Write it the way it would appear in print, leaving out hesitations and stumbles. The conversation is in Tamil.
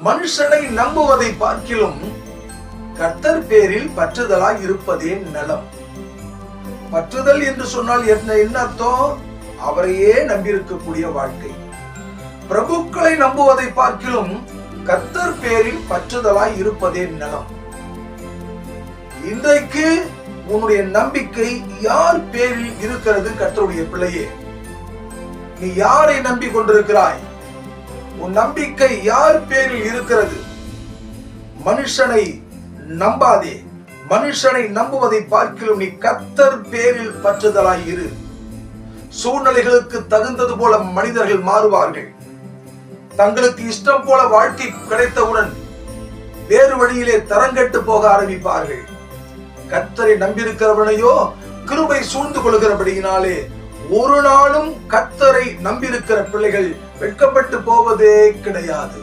மனுஷனை நம்புவதை பார்க்கிலும் கர்த்தர் பேரில் பற்றுதலாய் இருப்பதே நலம். பற்றுதல் என்று சொன்னால் என்ன அர்த்தம்? அவரையே நம்பியிருக்கக்கூடிய வாழ்க்கை. பிரபுக்களை நம்புவதை பார்க்கிலும் கர்த்தர் பேரில் பற்றுதலாய் இருப்பதே நலம். இன்றைக்கு உன்னுடைய நம்பிக்கை யார் பேரில் இருக்கிறது? கர்த்தருடைய பிள்ளையே, நீ யாரை நம்பி கொண்டிருக்கிறாய்? உன் நம்பிக்கை யார் பேரில் இருக்கிறது? மனுஷனை நம்பாதே. மனுஷனை நம்புவதை பார்க்கிலும் நீ கர்த்தர் பேரில் பற்றுதலாய் இரு. சூழ்நிலைகளுக்கு தகுந்தது போல மனிதர்கள் மாறுவார்கள். தங்களுக்கு இஷ்டம் போல வாழ்க்கை கிடைத்தவுடன் வேறு வழியிலே தரங்கட்டு போக ஆரம்பிப்பார்கள். கர்த்தரை நம்பியிருக்கிறவனையோ கிருபை சூழ்ந்து கொள்கிறபடியினாலே ஒரு நாளும் கர்த்தரை நம்பியிருக்கிற பிள்ளைகள் வெட்கப்பட்டு போவதே கிடையாது.